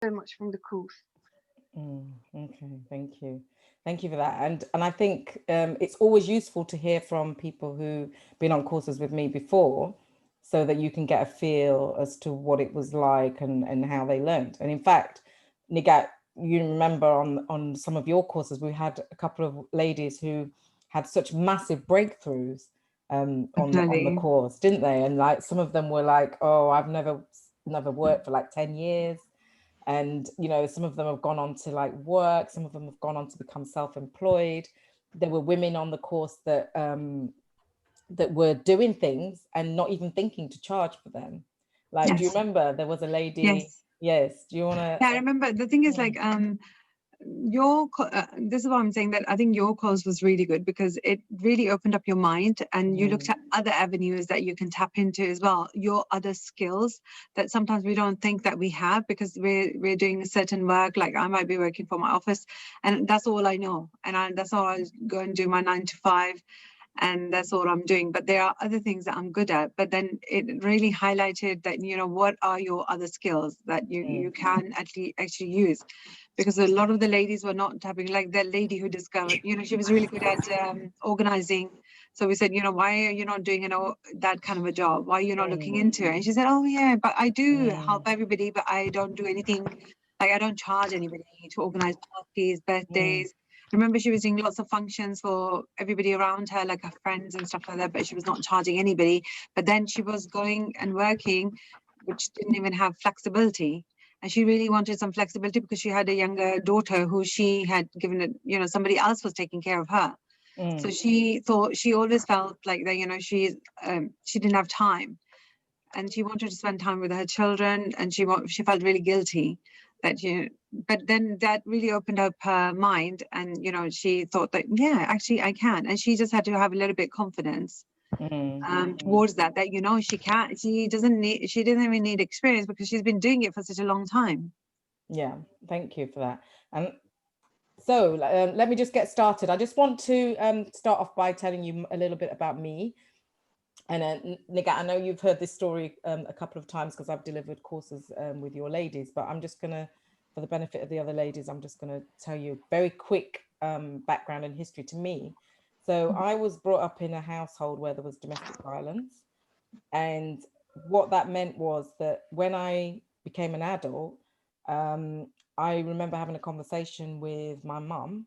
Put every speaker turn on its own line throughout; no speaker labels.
so much from the course.
Okay, thank you. Thank you for that. And I think it's always useful to hear from people who've been on courses with me before so that you can get a feel as to what it was like and how they learned. And in fact, Nigat, you remember on some of your courses, we had a couple of ladies who had such massive breakthroughs on the
Definitely.
course, didn't they? And like some of them were like, oh, I've never worked for like 10 years. And you know, some of them have gone on to like work, some of them have gone on to become self-employed. There were women on the course that were doing things and not even thinking to charge for them. Like, do you
Yes.
remember there was a lady?
Yes.
Yes, do you want to
Yeah, I remember. The thing is,
mm,
like, this is why I'm saying that I think your course was really good because it really opened up your mind and you looked
mm,
at other avenues that you can tap into as well, your other skills that sometimes we don't think that we have because we're doing a certain work. Like I might be working for my office and that's all I know, and that's all I go and do my 9 to 5, and that's all I'm doing. But there are other things that I'm good at. But then it really highlighted that, what are your other skills that you
mm,
can actually use, because a lot of the ladies were not tapping, like that lady who discovered, she was really good at organizing. So we said, why are you not doing that kind of a job? Why are you not looking
mm,
into it? And she said, oh yeah, but I do help
mm,
everybody, but I don't do anything. Like I don't charge anybody to organize parties,
mm,
birthdays. Remember, she was doing lots of functions for everybody around her, like her friends and stuff like that, but she was not charging anybody. But then she was going and working, which didn't even have flexibility. And she really wanted some flexibility because she had a younger daughter who she had given it, somebody else was taking care of her. So
mm.
she thought, she always felt like that, she didn't have time, and she wanted to spend time with her children, and she felt really guilty that but then that really opened up her mind, and she thought that, yeah, actually I can, and she just had to have a little bit confidence
Mm, mm.
towards that she can, she doesn't even need experience because she's been doing it for such a long time.
Yeah, thank you for that. And so let me just get started. I just want to start off by telling you a little bit about me. And Nigat, I know you've heard this story a couple of times because I've delivered courses with your ladies, but I'm just going to, for the benefit of the other ladies, I'm just going to tell you a very quick background and history to me. So I was brought up in a household where there was domestic violence. And what that meant was that when I became an adult, um, I remember having a conversation with my mum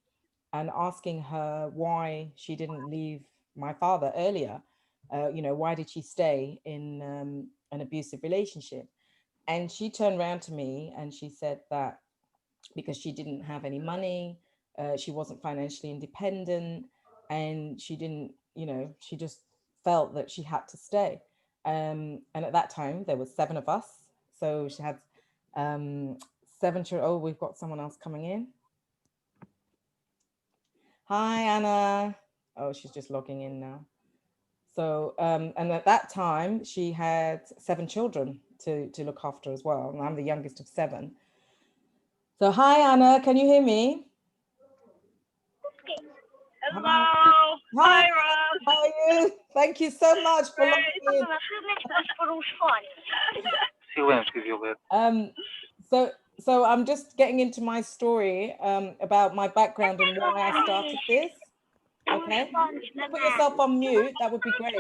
and asking her why she didn't leave my father earlier. Why did she stay in an abusive relationship? And she turned around to me and she said that because she didn't have any money, she wasn't financially independent, and she didn't, she just felt that she had to stay. And at that time, there was seven of us. So she had um, seven children. Oh, we've got someone else coming in. Hi, Anna. Oh, she's just logging in now. So, and at that time, she had seven children to look after as well. And I'm the youngest of seven. So, hi, Anna. Can you hear me? Hi.
Hello.
Hi,
Hi, Rob.
how are you? Thank you so much for logging in. Um, so so I'm just getting into my story about my background and why I started this. Okay, just put yourself on mute. That would be great.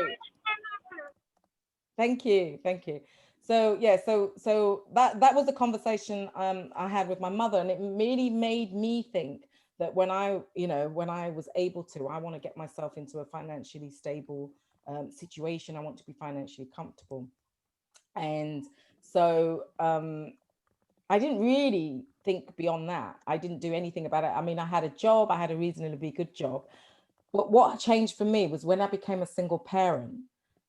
Thank you, thank you. So yeah, so that was a conversation I had with my mother, and it really made me think that when I was able to, I want to get myself into a financially stable situation. I want to be financially comfortable, and so I didn't really think beyond that. I didn't do anything about it. I mean, I had a job, I had a reasonably good job. But what changed for me was when I became a single parent,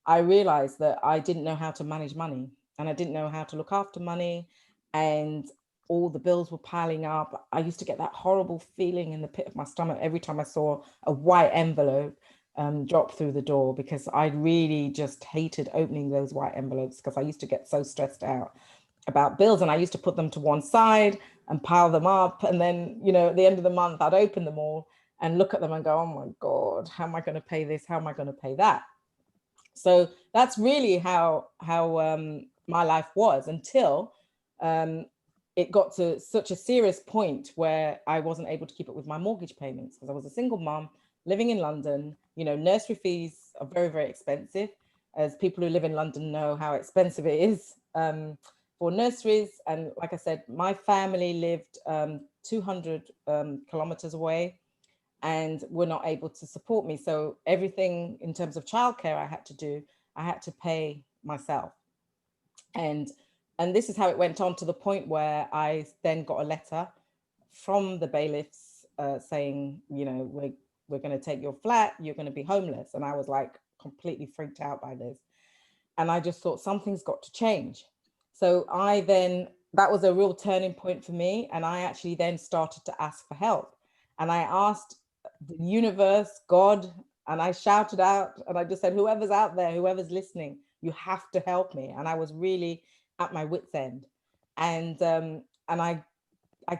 I realized that I didn't know how to manage money and I didn't know how to look after money. And all the bills were piling up. I used to get that horrible feeling in the pit of my stomach every time I saw a white envelope drop through the door, because I really just hated opening those white envelopes because I used to get so stressed out about bills, and I used to put them to one side and pile them up, and then at the end of the month I'd open them all and look at them and go, oh my god, how am I going to pay this, how am I going to pay that? So that's really how my life was until it got to such a serious point where I wasn't able to keep up with my mortgage payments because I was a single mom living in London. You know, nursery fees are very, very expensive, as people who live in London know how expensive it is for nurseries. And like I said, my family lived 200 kilometers away and were not able to support me. So everything in terms of childcare I had to do, I had to pay myself. And this is how it went on, to the point where I then got a letter from the bailiffs saying, you know, we're going to take your flat, you're going to be homeless. And I was like completely freaked out by this. And I just thought something's got to change. So that was a real turning point for me. And I actually then started to ask for help. And I asked the universe, God, and I shouted out, and I just said, whoever's out there, whoever's listening, you have to help me. And I was really at my wit's end. And I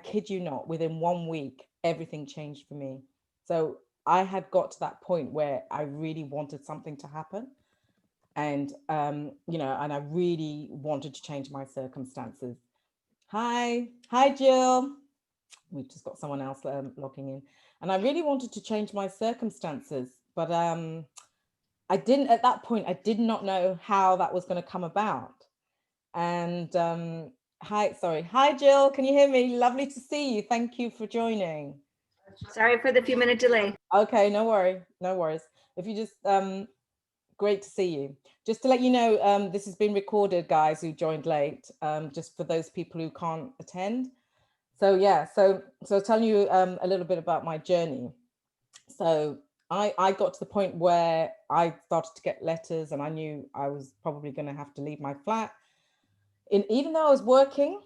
kid you not, within 1 week, everything changed for me. So I had got to that point where I really wanted something to happen. And, you know, and I really wanted to change my circumstances. Hi, Jill. We've just got someone else logging in. And I really wanted to change my circumstances, but I didn't, at that point, I did not know how that was going to come about. And hi, Jill, can you hear me? Lovely to see you. Thank you for joining.
Sorry for the few minute delay.
Okay, no worries. If you just, great to see you. Just to let you know, this has been recorded, guys who joined late, just for those people who can't attend. So yeah, so telling you a little bit about my journey. So I got to the point where I started to get letters, and I knew I was probably going to have to leave my flat. Even though I was working,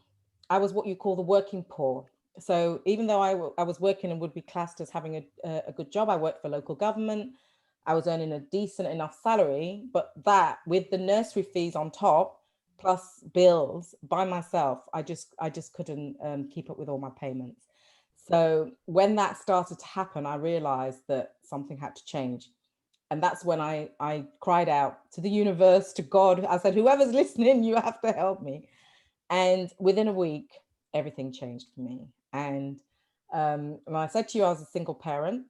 I was what you call the working poor. So even though I was working and would be classed as having a good job, I worked for local government, I was earning a decent enough salary, but that with the nursery fees on top, plus bills by myself, I just couldn't keep up with all my payments. So when that started to happen, I realized that something had to change. And that's when I cried out to the universe, to God. I said, whoever's listening, you have to help me. And within a week, everything changed for me. And I said to you, I was a single parent.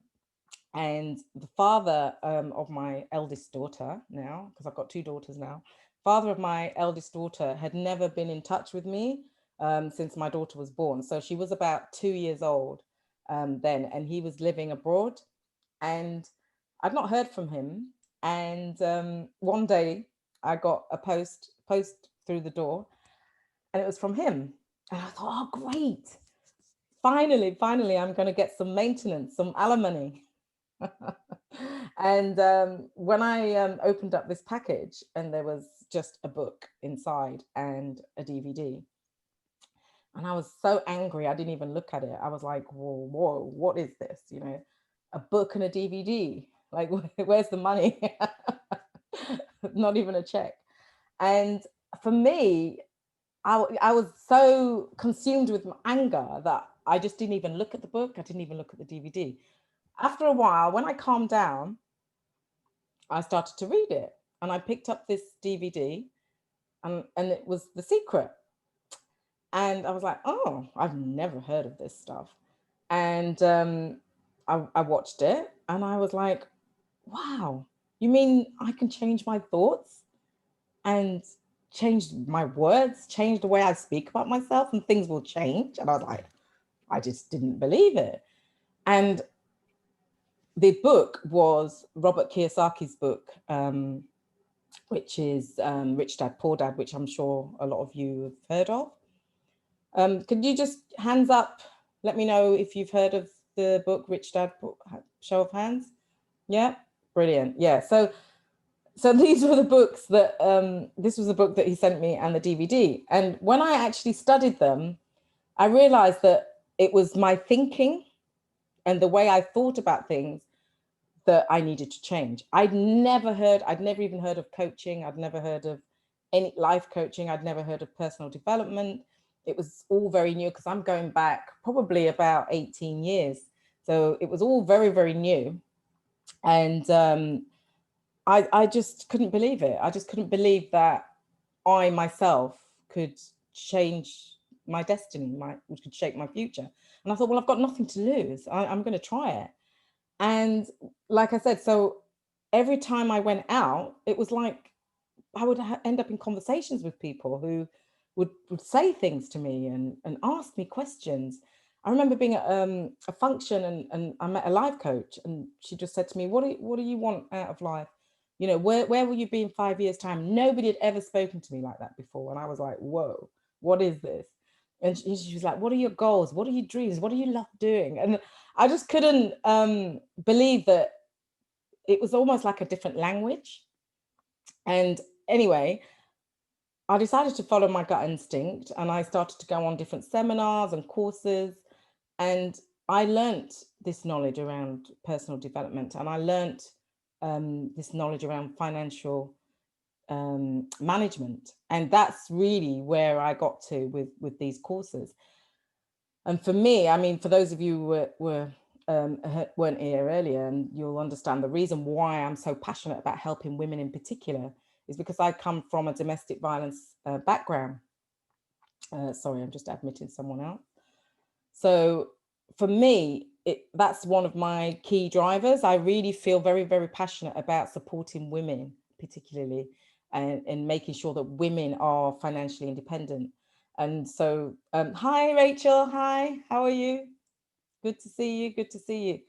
And the father of my eldest daughter now, because I've got 2 daughters now, father of my eldest daughter had never been in touch with me since my daughter was born. So she was about 2 years old then, and he was living abroad. And I'd not heard from him. And one day I got a post through the door, and it was from him. And I thought, oh, great. Finally, I'm going to get some maintenance, some alimony. And when I opened up this package, and there was just a book inside and a DVD. And I was so angry, I didn't even look at it. I was like, whoa, what is this? You know, a book and a DVD, like, where's the money? Not even a check. And for me, I was so consumed with anger that I just didn't even look at the book. I didn't even look at the DVD. After a while, when I calmed down, I started to read it, and I picked up this DVD, and it was The Secret. And I was like, oh, I've never heard of this stuff. And I watched it, and I was like, wow, you mean I can change my thoughts and change my words, change the way I speak about myself, and things will change? And I was like, I just didn't believe it. And the book was Robert Kiyosaki's book, which is Rich Dad, Poor Dad, which I'm sure a lot of you have heard of. Could you just hands up, let me know if you've heard of the book Rich Dad, show of hands? Yeah, brilliant. Yeah, so these were the books that, this was the book that he sent me, and the DVD. And when I actually studied them, I realized that it was my thinking and the way I thought about things that I needed to change. I'd never even heard of coaching. I'd never heard of any life coaching. I'd never heard of personal development. It was all very new, because I'm going back probably about 18 years. So it was all very, very new. And I just couldn't believe it. I just couldn't believe that I myself could change my destiny, which could shape my future. And I thought, well, I've got nothing to lose. I'm going to try it. And like I said, so every time I went out, it was like I would end up in conversations with people who would say things to me and ask me questions. I remember being at a function and I met a life coach, and she just said to me, what do you want out of life? You know, where will you be in 5 years' time? Nobody had ever spoken to me like that before. And I was like, whoa, what is this? And she was like, what are your goals? What are your dreams? What do you love doing? And I just couldn't believe that it was almost like a different language. And anyway, I decided to follow my gut instinct, and I started to go on different seminars and courses. And I learnt this knowledge around personal development, and I learnt this knowledge around financial management. And that's really where I got to with these courses. And for me, I mean, for those of you who weren't here earlier, and you'll understand the reason why I'm so passionate about helping women in particular is because I come from a domestic violence background. Sorry, I'm just admitting someone else. So for me, that's one of my key drivers. I really feel very, very passionate about supporting women, particularly, and making sure that women are financially independent. And so, hi, Rachel. Hi, how are you? Good to see you. Good to see you.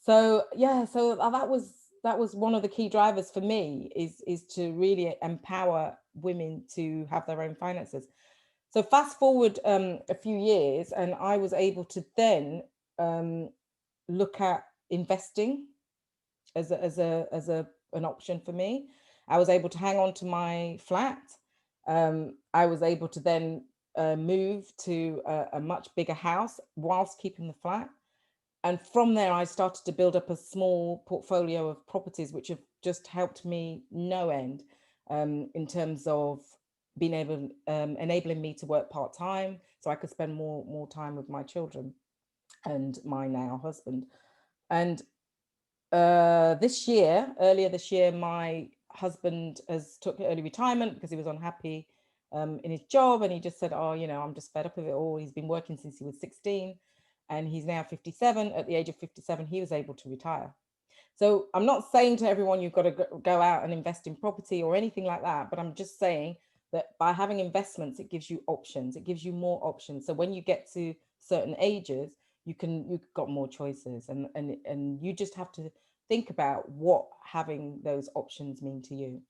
So yeah, so that was one of the key drivers for me is to really empower women to have their own finances. So fast forward a few years, and I was able to then look at investing as an option for me. I was able to hang on to my flat. I was able to then move to a much bigger house whilst keeping the flat. And from there, I started to build up a small portfolio of properties, which have just helped me no end in terms of being able, enabling me to work part-time so I could spend more time with my children and my now husband. And earlier this year, my husband has took early retirement because he was unhappy in his job. And he just said, oh, you know, I'm just fed up with it all. He's been working since he was 16. And he's now 57. At the age of 57, he was able to retire. So I'm not saying to everyone you've got to go out and invest in property or anything like that, but I'm just saying that by having investments, it gives you options. It gives you more options. So when you get to certain ages, you've got more choices, and you just have to think about what having those options mean to you.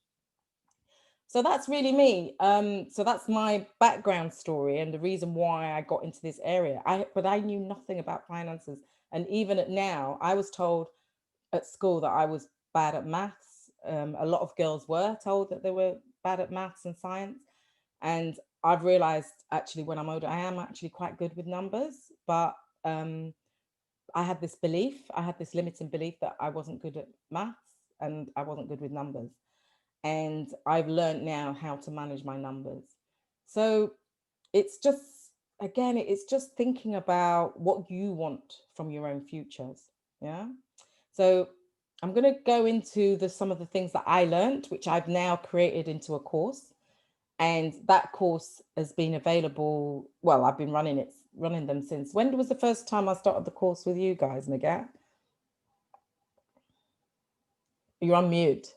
So that's really me. So that's my background story and the reason why I got into this area. But I knew nothing about finances. And even now, I was told at school that I was bad at maths. A lot of girls were told that they were bad at maths and science. And I've realized actually when I'm older, I am actually quite good with numbers. But I had this limiting belief that I wasn't good at maths and I wasn't good with numbers. And I've learned now how to manage my numbers. So it's just, again, it's just thinking about what you want from your own futures. Yeah. So I'm going to go into some of the things that I learned, which I've now created into a course. And that course has been available. Well, I've been running them since. When was the first time I started the course with you guys, Nagat? You're on mute.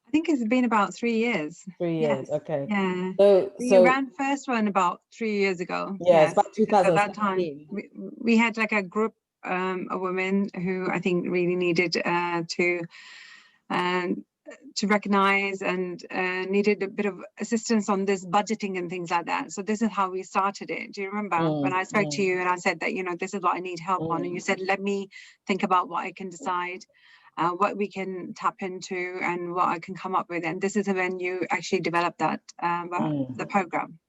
I think it's been about 3 years.
3 years,
Yes.
okay.
Yeah.
So
We ran first one about 3 years ago.
Yeah,
Yes,
it's about
because at that
2017.
time we had like a group of women who I think really needed to recognize and needed a bit of assistance on this budgeting and things like that. So this is how we started it. Do you remember when I spoke to you and I said that, you know, this is what I need help on, and you said, let me think about what I can decide, what we can tap into and what I can come up with. And this is when you actually developed that, the program.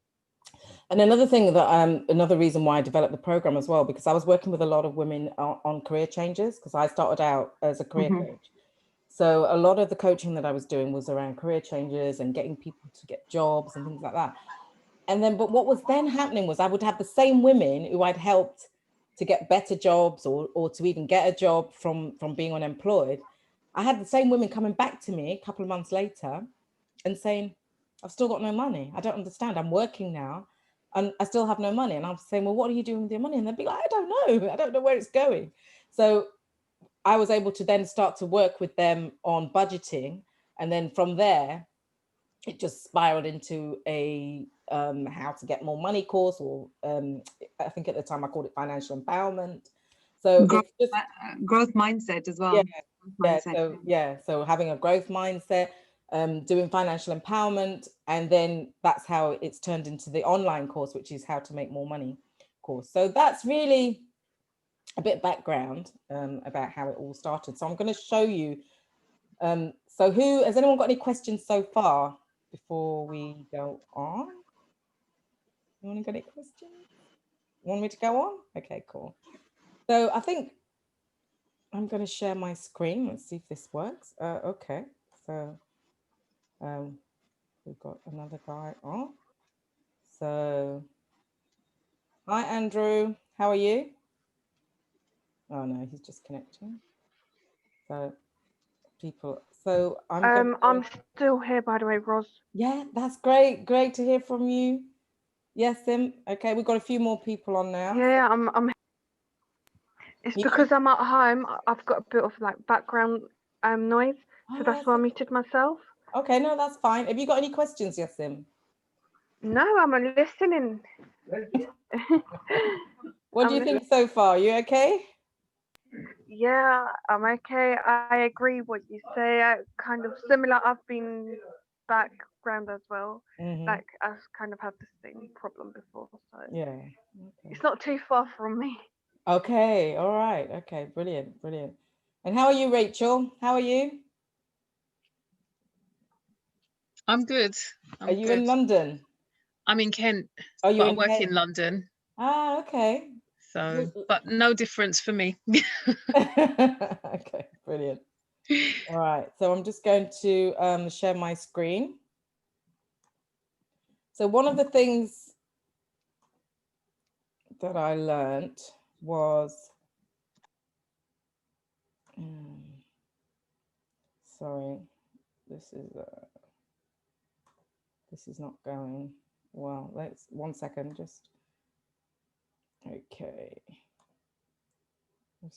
And another thing that, another reason why I developed the program as well, because I was working with a lot of women on career changes, because I started out as a career coach. So a lot of the coaching that I was doing was around career changes and getting people to get jobs and things like that. And then, but what was then happening was I would have the same women who I'd helped to get better jobs or to even get a job from being unemployed. I had the same women coming back to me a couple of months later and saying, I've still got no money. I don't understand. I'm working now and I still have no money. And I'm saying, well, what are you doing with your money? And they'd be like, I don't know. I don't know where it's going. So I was able to then start to work with them on budgeting. And then from there, it just spiraled into a how to get more money course, or I think at the time I called it financial empowerment. So
Growth,
it's just
growth mindset as well.
yeah,
Growth
yeah.
mindset.
So having a growth mindset, doing financial empowerment, and then that's how it's turned into the online course, which is how to make more money course. So that's really a bit of background about how it all started. So I'm going to show you. So who has anyone got any questions so far before we go on? Anyone got any questions? Want me to go on? Okay, cool. So I think I'm going to share my screen. Let's see if this works. Okay, so we've got another guy on. So, hi Andrew, how are you? Oh no, he's just connecting. So people, so
I'm still here, by the way, Ros.
Yeah, that's great. Great to hear from you. Yes, Sim. Okay, we've got a few more people on now.
Yeah, I'm. It's because I'm at home. I've got a bit of like background noise, so that's why I muted myself.
Okay, no, that's fine. Have you got any questions, Yasim?
No, I'm listening.
What do you think so far? You okay?
Yeah, I'm okay. I agree what you say. Kind of similar. I've been background as well. Like I've kind of had the same problem before. So
yeah, okay.
It's not too far from me.
Okay, all right. Okay, brilliant, brilliant. And how are you, Rachel? How are you?
I'm good.
Are you in London?
I'm in Kent,
Are you
but I
in
work
Kent?
in London.
Ah, okay.
So, but no difference for me.
Okay, brilliant. All right, so I'm just going to share my screen. So one of the things that I learned was, sorry, this is not going well. Let's 1 second, just okay.